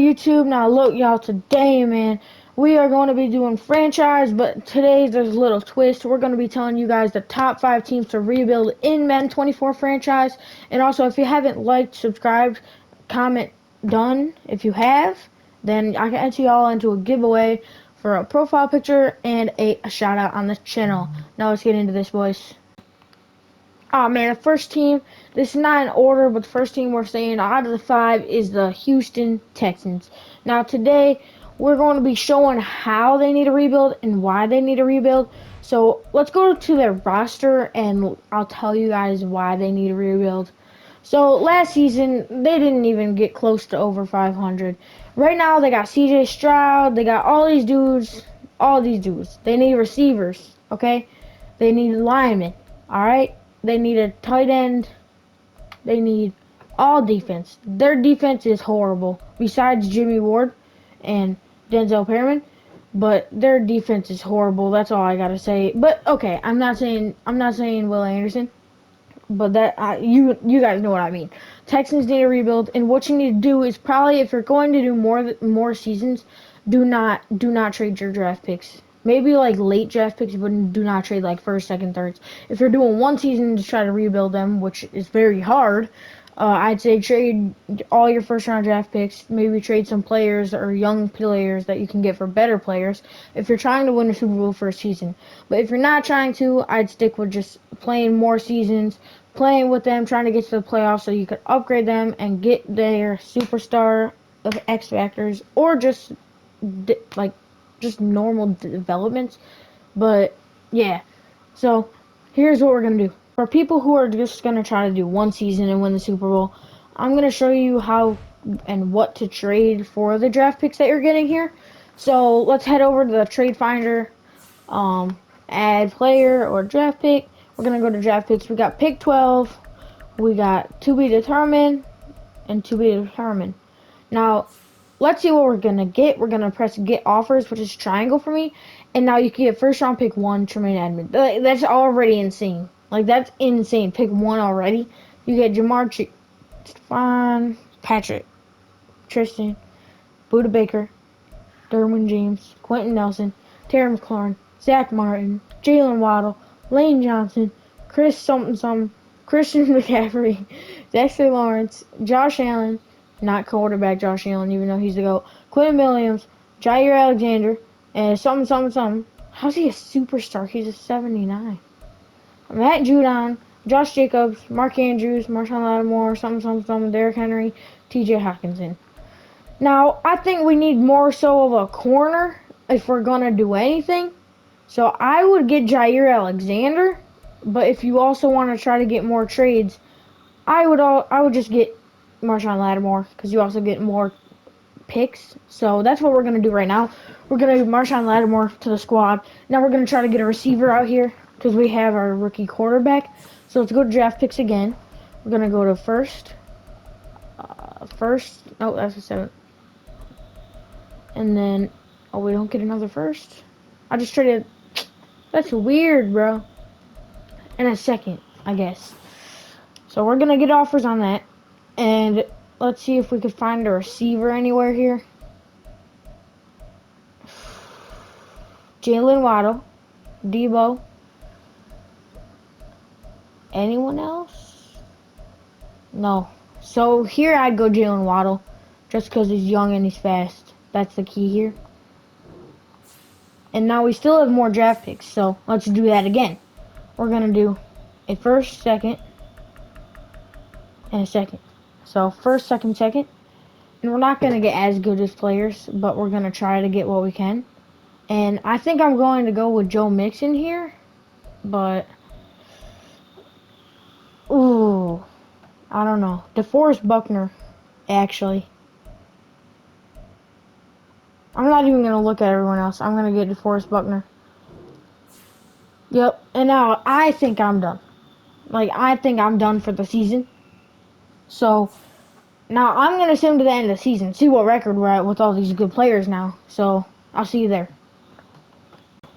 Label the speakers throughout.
Speaker 1: YouTube? Now look, y'all, today, man, we are going to be doing franchise, but today there's a little twist. We're going to be telling you guys the top 5 teams to rebuild in Madden 24 franchise. And also, if you haven't liked, subscribed, comment done. If you have, then I can enter y'all into a giveaway for a profile picture and a shout out on this channel. Now let's get into this, boys. Oh man, the first team, this is not in order, but the first team we're saying out of the 5 is the Houston Texans. Now today, we're going to be showing how they need to rebuild and why they need to rebuild. So let's go to their roster and I'll tell you guys why they need to rebuild. So last season, they didn't even get close to over 500. Right now, they got CJ Stroud, they got all these dudes. They need receivers, okay? They need linemen, alright? They need a tight end. They need all defense. Their defense is horrible. Besides Jimmy Ward and Denzel Perryman, but their defense is horrible. That's all I gotta say. But okay, I'm not saying Will Anderson, but that you guys know what I mean. Texans need to rebuild, and what you need to do is probably, if you're going to do more seasons, do not trade your draft picks. Maybe like late draft picks, but do not trade like first, second, thirds. If you're doing one season to try to rebuild them, which is very hard, I'd say trade all your first round draft picks. Maybe trade some players or young players that you can get for better players if you're trying to win a Super Bowl first season. But if you're not trying to, I'd stick with just playing more seasons, playing with them, trying to get to the playoffs so you could upgrade them and get their superstar of X Factors, or just normal developments. But yeah, so here's what we're gonna do. For people who are just gonna try to do one season and win the Super Bowl, I'm gonna show you how and what to trade for the draft picks that you're getting here. So let's head over to the trade finder, add player or draft pick. We're gonna go to draft picks. We got pick 12, we got to be determined, and to be determined. Now let's see what we're gonna get. We're gonna press get offers, which is triangle for me, and now you can get first round pick 1, Tremaine Edmonds. That's already insane. Like, that's insane. Pick 1 already. You get Jamar Chase, Stephon, Patrick, Tristan, Buda Baker, Derwin James, Quentin Nelson, Terry McLaurin, Zach Martin, Jalen Waddle, Lane Johnson, Chris something, Christian McCaffrey, Dexter Lawrence, Josh Allen, not quarterback Josh Allen, even though he's the GOAT, Quinn Williams, Jair Alexander, and something. How's he a superstar? He's a 79. Matt Judon, Josh Jacobs, Mark Andrews, Marshawn Lattimore, something, Derrick Henry, TJ Hockenson. Now, I think we need more so of a corner if we're going to do anything. So I would get Jair Alexander, but if you also want to try to get more trades, I would just get Marshawn Lattimore, because you also get more picks. So that's what we're going to do right now. We're going to do Marshawn Lattimore to the squad. Now we're going to try to get a receiver out here, because we have our rookie quarterback. So let's go to draft picks again. We're going to go to first. Oh, that's a 7th. And then, oh, we don't get another first? I just traded. That's weird, bro. And a 2nd, I guess. So we're going to get offers on that. And let's see if we could find a receiver anywhere here. Jalen Waddle. Debo. Anyone else? No. So here I'd go Jalen Waddle, just because he's young and he's fast. That's the key here. And now we still have more draft picks, so let's do that again. We're going to do a first, second, and a 2nd. So first, second, 2nd. And we're not going to get as good as players, but we're going to try to get what we can. And I think I'm going to go with Joe Mixon here, but ooh, I don't know. DeForest Buckner, actually. I'm not even going to look at everyone else. I'm going to get DeForest Buckner. Yep. And now I think I'm done. Like, I think I'm done for the season. So now I'm going to send him to the end of the season. See what record we're at with all these good players now. So I'll see you there.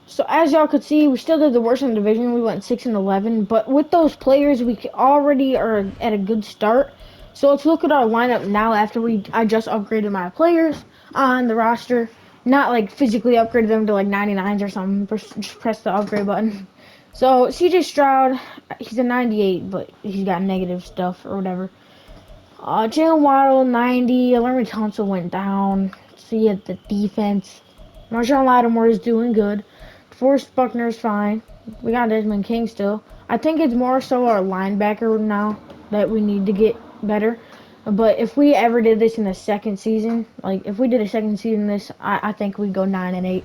Speaker 1: So as y'all could see, we still did the worst in the division. We went 6-11, but with those players, we already are at a good start. So let's look at our lineup now after I just upgraded my players on the roster. Not like physically upgraded them to like 99s or something. Just press the upgrade button. So CJ Stroud, he's a 98, but he's got negative stuff or whatever. Jalen Waddle 90. Laramie Thompson went down. See at the defense. Marshawn Lattimore is doing good. DeForest Buckner's fine. We got Desmond King still. I think it's more so our linebacker now that we need to get better. But if we ever did this in the second season, like if we did a second season this, I think we'd go 9-8.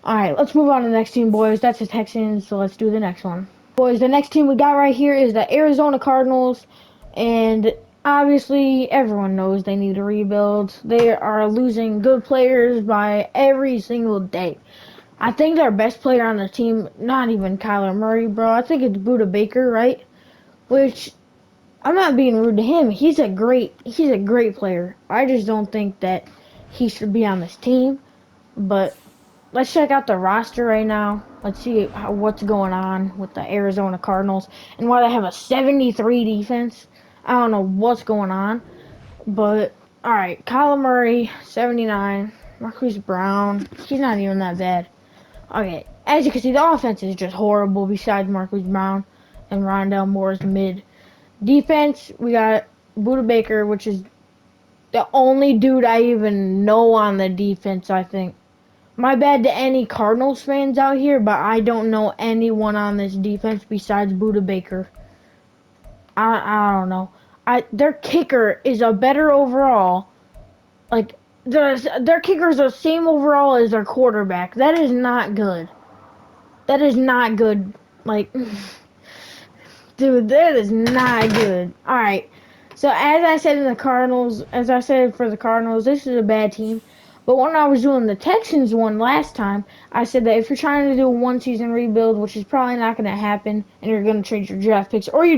Speaker 1: Alright, let's move on to the next team, boys. That's the Texans, so let's do the next one. Boys, the next team we got right here is the Arizona Cardinals. And obviously, everyone knows they need to rebuild. They are losing good players by every single day. I think their best player on the team, not even Kyler Murray, bro. I think it's Buda Baker, right? Which I'm not being rude to him. He's a great player. I just don't think that he should be on this team. But let's check out the roster right now. Let's see what's going on with the Arizona Cardinals and why they have a 73 defense. I don't know what's going on. But, alright, Kyler Murray, 79. Marquise Brown, he's not even that bad. Okay, as you can see, the offense is just horrible besides Marquise Brown and Rondell Moore's mid. Defense, we got Buda Baker, which is the only dude I even know on the defense, I think. My bad to any Cardinals fans out here, but I don't know anyone on this defense besides Buda Baker. I don't know. Their kicker is a better overall. Like their kicker is the same overall as their quarterback. That is not good. That is not good. Like, dude, that is not good. All right. So as I said for the Cardinals, this is a bad team. But when I was doing the Texans one last time, I said that if you're trying to do a one-season rebuild, which is probably not going to happen, and you're going to trade your draft picks, or you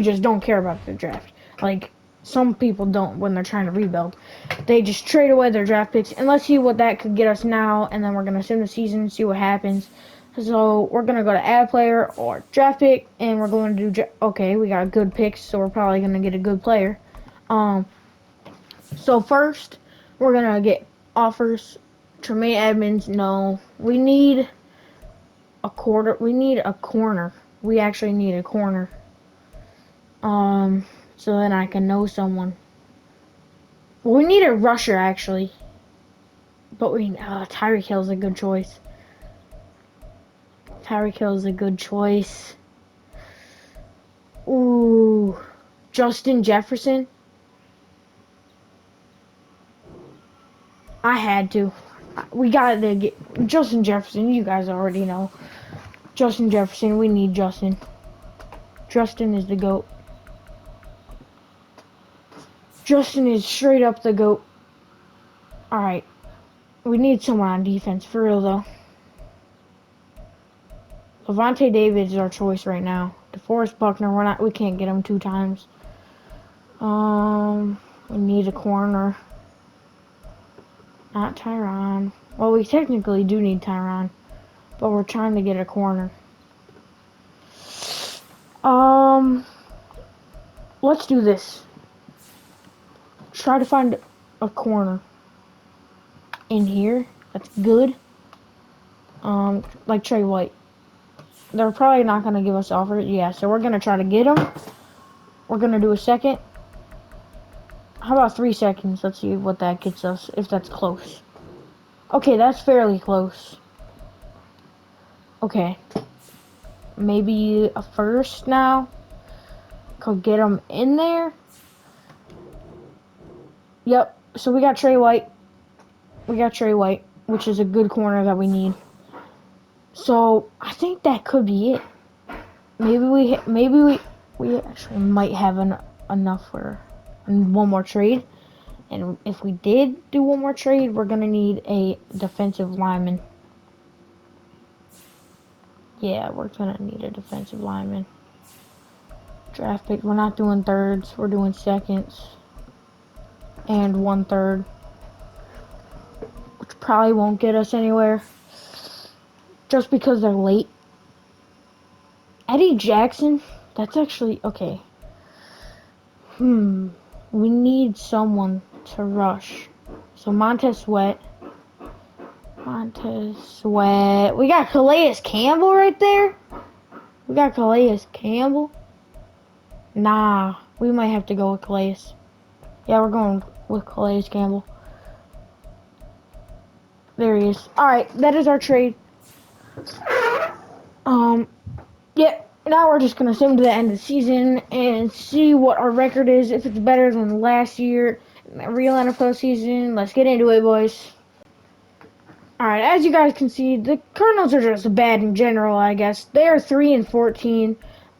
Speaker 1: just don't care about the draft, like some people don't when they're trying to rebuild, they just trade away their draft picks. And let's see what that could get us now, and then we're going to sim the season, see what happens. So we're going to go to add player or draft pick, and we're going to do, okay, we got good picks, so we're probably going to get a good player. So first, we're going to get offers. Tremaine Edmonds, no. We need a corner. We actually need a corner. So then I can know someone. Well, we need a rusher, actually. But Tyreek Hill's a good choice. Tyreek Hill's a good choice. Ooh. Justin Jefferson. I had to. We got to get Justin Jefferson. You guys already know. Justin Jefferson. We need Justin. Justin is the GOAT. Justin is straight up the GOAT. Alright. We need someone on defense, for real, though. Levante David is our choice right now. DeForest Buckner, we can't get him 2 times. We need a corner. Not Tyron. Well, we technically do need Tyron, but we're trying to get a corner. Let's do this. Try to find a corner in here. That's good. Like Trey White. They're probably not going to give us offers. Yeah, so we're going to try to get him. We're going to do a second. How about 3 seconds? Let's see what that gets us, if that's close. Okay, that's fairly close. Okay. Maybe a first now. Could get him in there. Yep. So we got Trey White. We got Trey White, which is a good corner that we need. So I think that could be it. Maybe we actually might have enough for one more trade. And if we did do one more trade, we're gonna need a defensive lineman. Yeah, we're gonna need a defensive lineman. Draft pick. We're not doing thirds. We're doing seconds. And 1/3. Which probably won't get us anywhere. Just because they're late. Eddie Jackson? That's actually... Okay. We need someone to rush. So Montez Sweat. Montez Sweat. We got Calais Campbell right there. We got Calais Campbell. Nah, we might have to go with Calais. Yeah, we're going with Calais Campbell. There he is. Alright, that is our trade. Yeah, now we're just going to sim to the end of the season and see what our record is, if it's better than last year in the real NFL season. Let's get into it, boys. Alright, as you guys can see, the Cardinals are just bad in general, I guess. They are 3-14.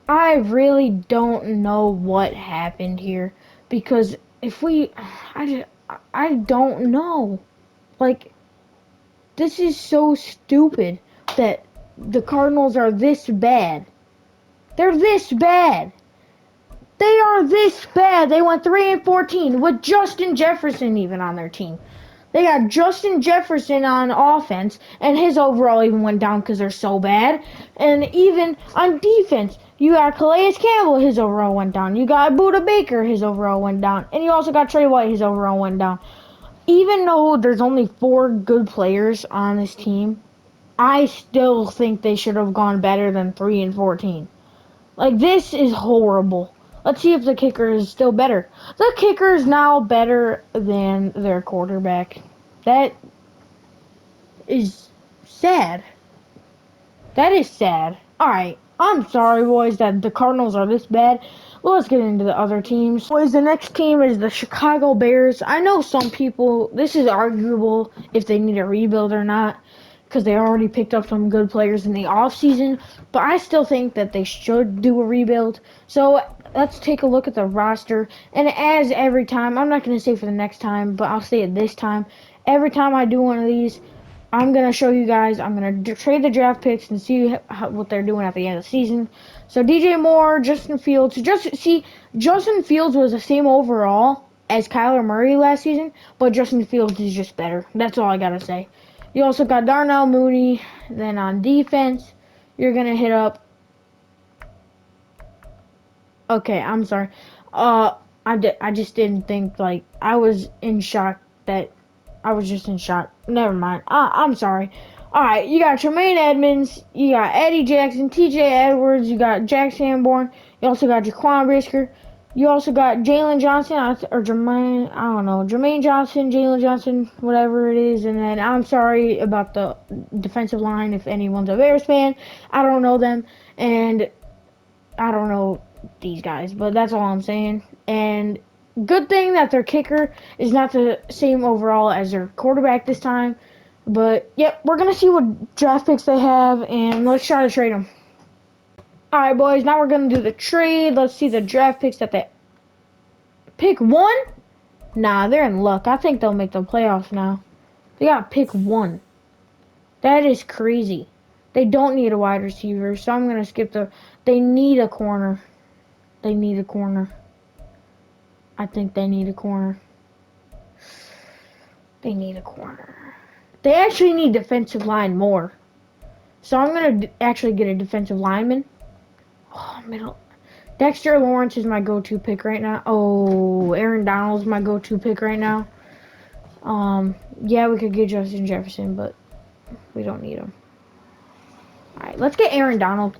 Speaker 1: I really don't know what happened here, because if we... I don't know. Like, this is so stupid that the Cardinals are this bad. They're this bad. They are this bad. They went 3-14 with Justin Jefferson even on their team. They got Justin Jefferson on offense, and his overall even went down because they're so bad. And even on defense, you got Calais Campbell, his overall went down. You got Budda Baker, his overall went down. And you also got Trey White, his overall went down. Even though there's only 4 good players on this team, I still think they should have gone better than 3-14. Like, this is horrible. Let's see if the kicker is still better. The kicker is now better than their quarterback. That is sad. That is sad. Alright, I'm sorry, boys, that the Cardinals are this bad. Well, let's get into the other teams. Boys, the next team is the Chicago Bears. I know some people, this is arguable if they need a rebuild or not, because they already picked up some good players in the offseason, but I still think that they should do a rebuild. So let's take a look at the roster. And as every time, I'm not going to say for the next time, but I'll say it this time. Every time I do one of these, I'm going to show you guys, I'm going to trade the draft picks and see what they're doing at the end of the season. So DJ Moore, Justin Fields. Justin Fields was the same overall as Kyler Murray last season, but Justin Fields is just better. That's all I got to say. You also got Darnell Mooney. Then on defense, you're going to hit up... Okay, I'm sorry. I just didn't think, like, I was in shock that... I was just in shock. Never mind. I'm sorry. Alright, you got Tremaine Edmonds. You got Eddie Jackson, TJ Edwards. You got Jack Sanborn. You also got Jaquan Brisker. You also got Jalen Johnson, or Jermaine, I don't know, Jermaine Johnson, Jalen Johnson, whatever it is. And then I'm sorry about the defensive line if anyone's a Bears fan. I don't know them, and I don't know these guys, but that's all I'm saying. And good thing that their kicker is not the same overall as their quarterback this time. But, yep, we're going to see what draft picks they have, and let's try to trade them. Alright, boys, now we're going to do the trade. Let's see the draft picks that they... Pick 1? Nah, they're in luck. I think they'll make the playoffs now. They got pick 1. That is crazy. They don't need a wide receiver, so I'm going to skip the... They need a corner. They need a corner. I think they need a corner. They need a corner. They actually need defensive line more. So I'm going to actually get a defensive lineman. Oh, middle. Dexter Lawrence is my go-to pick right now. Oh, Aaron Donald's my go-to pick right now. Yeah, we could get Justin Jefferson, but we don't need him. Alright, let's get Aaron Donald.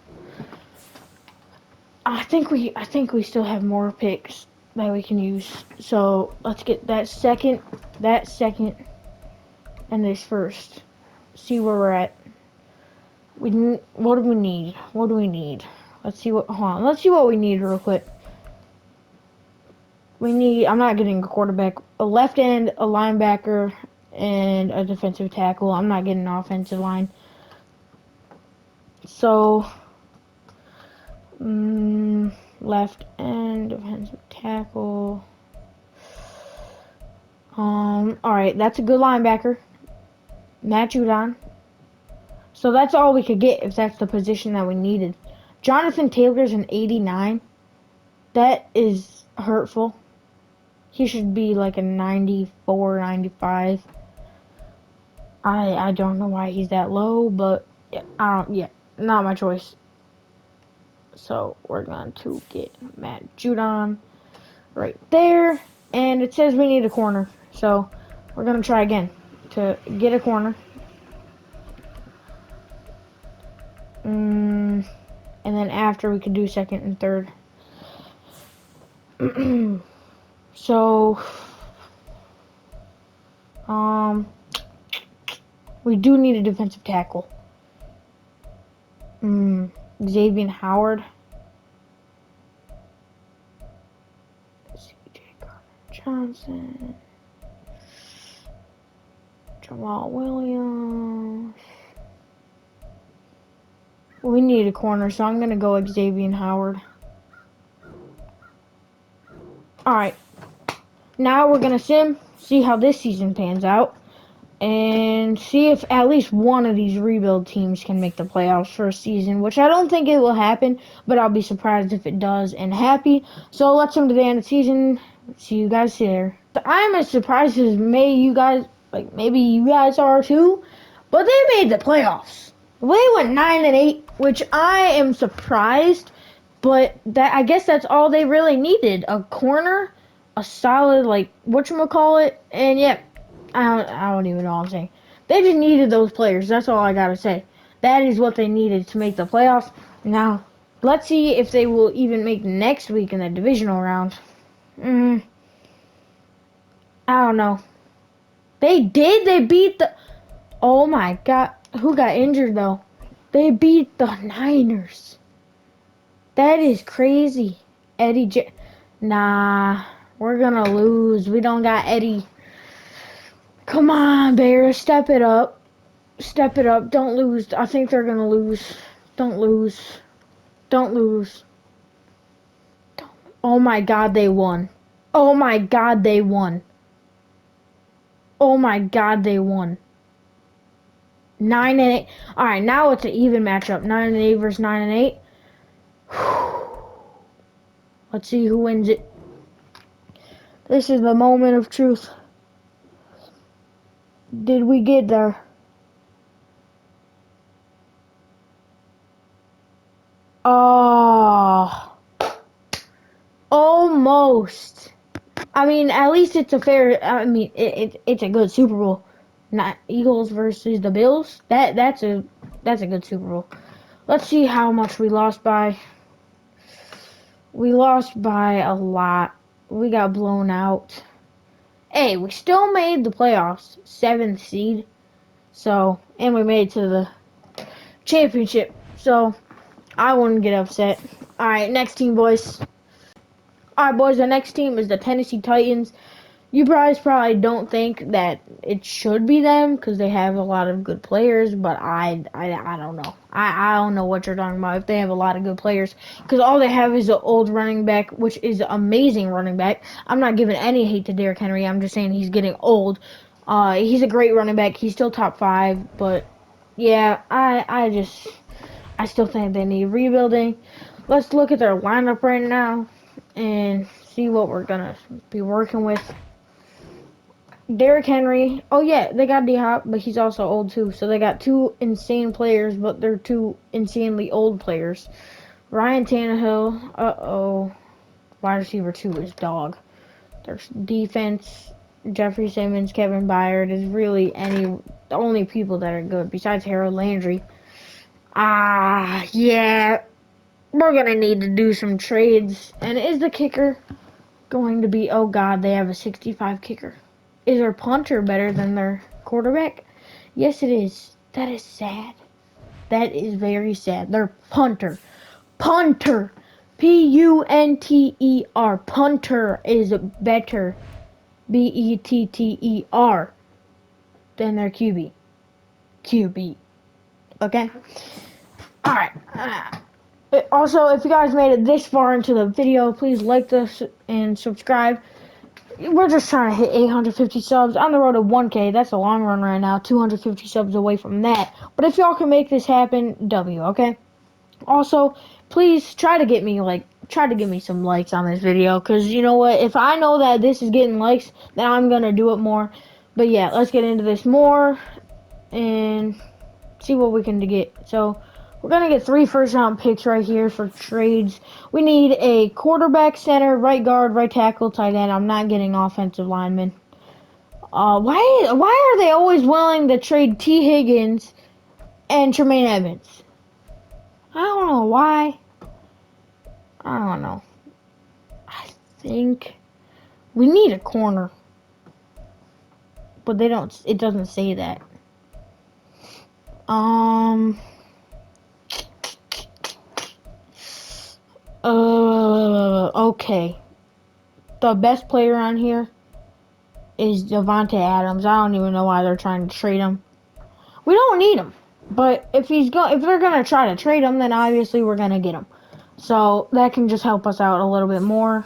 Speaker 1: I think we still have more picks that we can use. So let's get that second, and this first. See where we're at. What do we need? What do we need? Let's see what. Hold on. Let's see what we need real quick. We need. I'm not getting a quarterback. A left end, a linebacker, and a defensive tackle. I'm not getting an offensive line. So, left end, defensive tackle. Alright, that's a good linebacker. Matt Judon. So that's all we could get if that's the position that we needed. Jonathan Taylor's an 89. That is hurtful. He should be like a 94, 95. I don't know why he's that low, but not my choice. So we're going to get Matt Judon right there. And it says we need a corner. So we're going to try again to get a corner. And then after we can do second and third. So, we do need a defensive tackle. Xavier Howard. C.J. Johnson. Jamal Williams. We need a corner, so I'm going to go Xavier Howard. Alright. Now we're going to see how this season pans out. And see if at least one of these rebuild teams can make the playoffs for a season, which I don't think it will happen, but I'll be surprised if it does and happy. So let's sim to the end of the season. See you guys there. I'm as surprised as maybe you guys are too, but they made the playoffs. They went 9-8, which I am surprised, but I guess that's all they really needed. A corner, a solid, whatchamacallit, and yeah. I don't even know what I'm saying. They just needed those players. That's all I gotta say. That is what they needed to make the playoffs. Now, let's see if they will even make next week in the divisional round. I don't know. They did. They beat the... Oh my god. Who got injured though? They beat the Niners. That is crazy. Nah. We're gonna lose. We don't got Eddie. Come on, Bears, step it up. Step it up. Don't lose. I think they're going to lose. Don't lose. Don't lose. Oh my god, they won. Oh my god, they won. Oh my god, they won. 9-8. Alright, now it's an even matchup. 9-8 versus 9-8. Let's see who wins it. This is the moment of truth. Did we get there? Oh, almost. I mean, at least it's a fair. I mean, it's a good Super Bowl. Not Eagles versus the Bills. That's a good Super Bowl. Let's see how much we lost by. We lost by a lot. We got blown out. Hey, we still made the playoffs, 7th seed. So, and we made it to the championship. So, I wouldn't get upset. Alright, next team, boys. Alright, boys, the next team is the Tennessee Titans. You guys probably don't think that it should be them because they have a lot of good players, but I don't know. I don't know what you're talking about if they have a lot of good players because all they have is an old running back, which is an amazing running back. I'm not giving any hate to Derrick Henry. I'm just saying he's getting old. He's a great running back. He's still top 5, but yeah, I still think they need rebuilding. Let's look at their lineup right now and see what we're gonna be working with. Derrick Henry. Oh yeah, they got D-Hop, but he's also old too. So they got 2 insane players, but they're 2 insanely old players. Ryan Tannehill. Uh-oh. Wide receiver 2 is dog. There's defense. Jeffrey Simmons, Kevin Byard is really the only people that are good besides Harold Landry. Yeah. We're gonna need to do some trades. And is the kicker going to be... Oh god, they have a 65 kicker. Is their punter better than their quarterback? Yes, it is. That is sad. That is very sad. Their punter. Punter. Punter. Punter is better. Better than their QB. QB. Okay? Alright. Also, if you guys made it this far into the video, please like this and subscribe. We're just trying to hit 850 subs. On the road to 1K. That's a long run right now. 250 subs away from that. But if y'all can make this happen, W, okay? Also, please try to get me some likes on this video. Because you know what? If I know that this is getting likes, then I'm going to do it more. But yeah, let's get into this more. And see what we can get. So, We're going to get 3 first-round picks right here for trades. We need a quarterback, center, right guard, right tackle, tight end. I'm not getting offensive linemen. Why are they always willing to trade T. Higgins and Tremaine Evans? I don't know why. I don't know. I think we need a corner. But they don't, it doesn't say that. Okay. The best player on here is Devontae Adams. I don't even know why they're trying to trade him. We don't need him. But if they're gonna try to trade him, then obviously we're gonna get him. So that can just help us out a little bit more.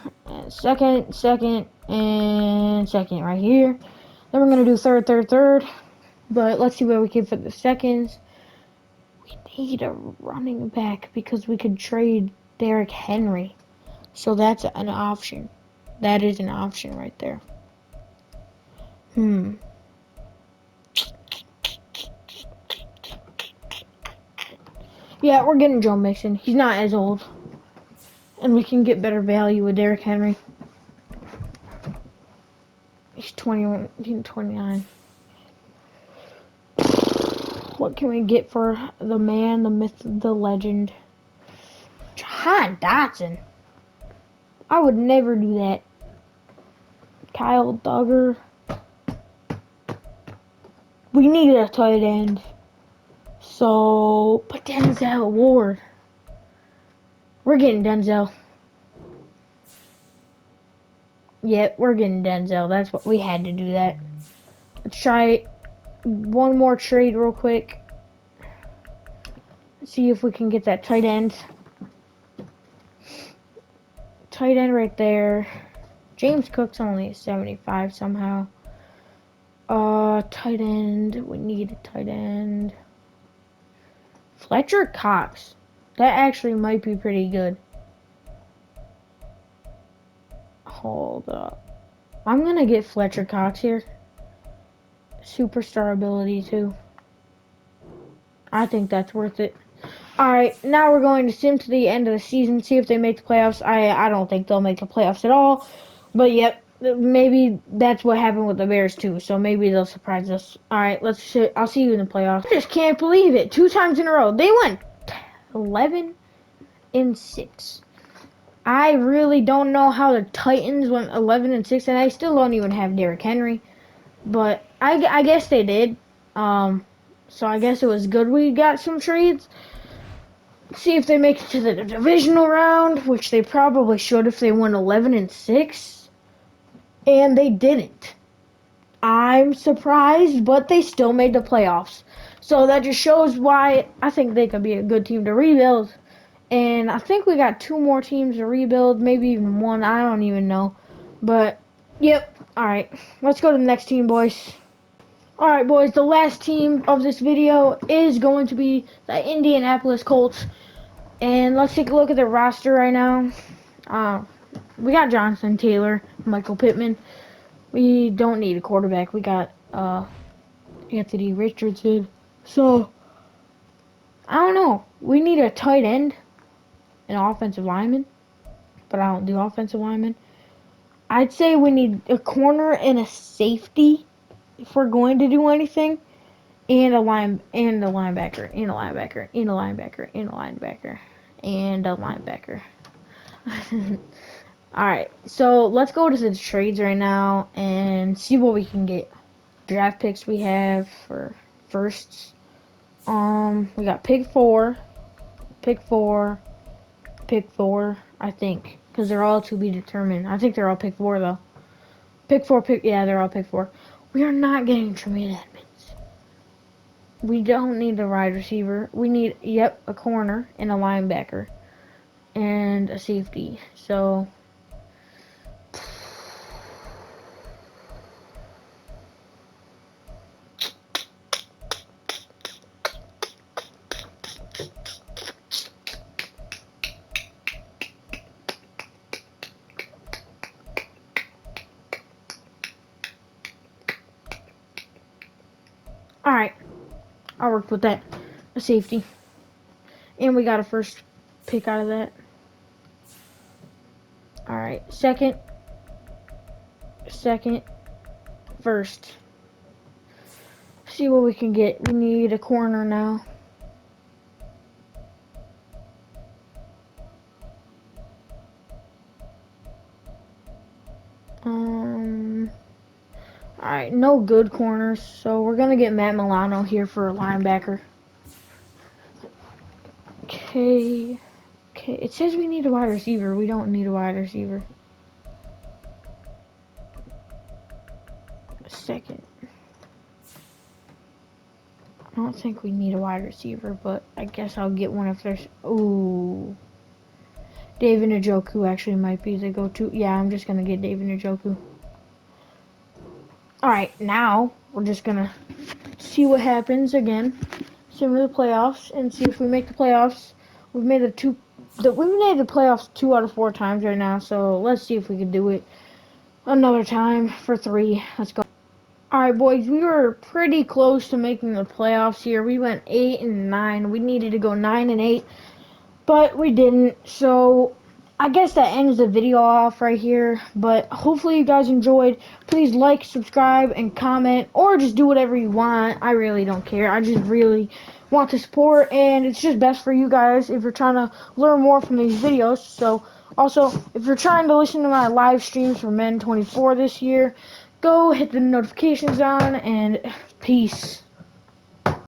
Speaker 1: Second, and second right here. Then we're gonna do third. But let's see what we can for the seconds. We need a running back because we could trade Derrick Henry. So that's an option. That is an option right there. Yeah, we're getting Joe Mixon. He's not as old. And we can get better value with Derrick Henry. He's 21, he's 29. What can we get for the man, the myth, the legend? Jahan Dotson. I would never do that. Kyle Duggar. We need a tight end. So, but Denzel Ward. We're getting Denzel. Yep, we're getting Denzel. That's what we had to do that. Let's try one more trade real quick. See if we can get that tight end. Tight end right there. James Cook's only at 75 somehow. Tight end. We need a tight end. Fletcher Cox. That actually might be pretty good. Hold up. I'm gonna get Fletcher Cox here. Superstar ability too. I think that's worth it. Alright, now we're going to sim to the end of the season, see if they make the playoffs. I don't think they'll make the playoffs at all. But yep, maybe that's what happened with the Bears too. So maybe they'll surprise us. Alright, I'll see you in the playoffs. I just can't believe it. 2 times in a row. They went 11-6. I really don't know how the Titans went 11-6, and I still don't even have Derrick Henry. But I guess they did. So I guess it was good we got some trades. See if they make it to the divisional round, which they probably should if they went 11-6. And they didn't. I'm surprised, but they still made the playoffs. So that just shows why I think they could be a good team to rebuild. And I think we got 2 more teams to rebuild, maybe even 1. I don't even know. But, yep. Alright, let's go to the next team, boys. Alright, boys, the last team of this video is going to be the Indianapolis Colts. And let's take a look at the roster right now. We got Jonathan Taylor, Michael Pittman. We don't need a quarterback. We got Anthony Richardson. So, I don't know. We need a tight end, an offensive lineman. But I don't do offensive linemen. I'd say we need a corner and a safety if we're going to do anything. And a linebacker, and a linebacker, and a linebacker, and a linebacker, and a linebacker. Alright, so let's go to the trades right now and see what we can get. Draft picks we have for firsts. We got pick 4, I think, because they're all to be determined. I think they're all pick 4 though. Yeah, they're all pick 4. We are not getting Tremaine Edmonds. We don't need a wide receiver. We need, a corner and a linebacker and a safety. So, alright, I'll work with that. A safety. And we got a first pick out of that. Alright, second, first. See what we can get. We need a corner now. Alright, no good corners, so we're gonna get Matt Milano here for a linebacker. Okay. It says we need a wide receiver. We don't need a wide receiver. Second. I don't think we need a wide receiver, but I guess I'll get one if there's... Ooh. David Njoku actually might be the go-to. Yeah, I'm just gonna get David Njoku. Alright, now we're just gonna see what happens again. Similar to the playoffs, and see if we make the playoffs. We've made the playoffs 2 out of 4 times right now, so let's see if we can do it another time for 3. Let's go. Alright, boys, we were pretty close to making the playoffs here. We went 8-9. We needed to go 9-8, but we didn't. So I guess that ends the video off right here, but hopefully you guys enjoyed. Please like, subscribe, and comment, or just do whatever you want. I really don't care. I just really want to support, and it's just best for you guys if you're trying to learn more from these videos. So also, if you're trying to listen to my live streams for Men 24 this year, go hit the notifications on, and peace.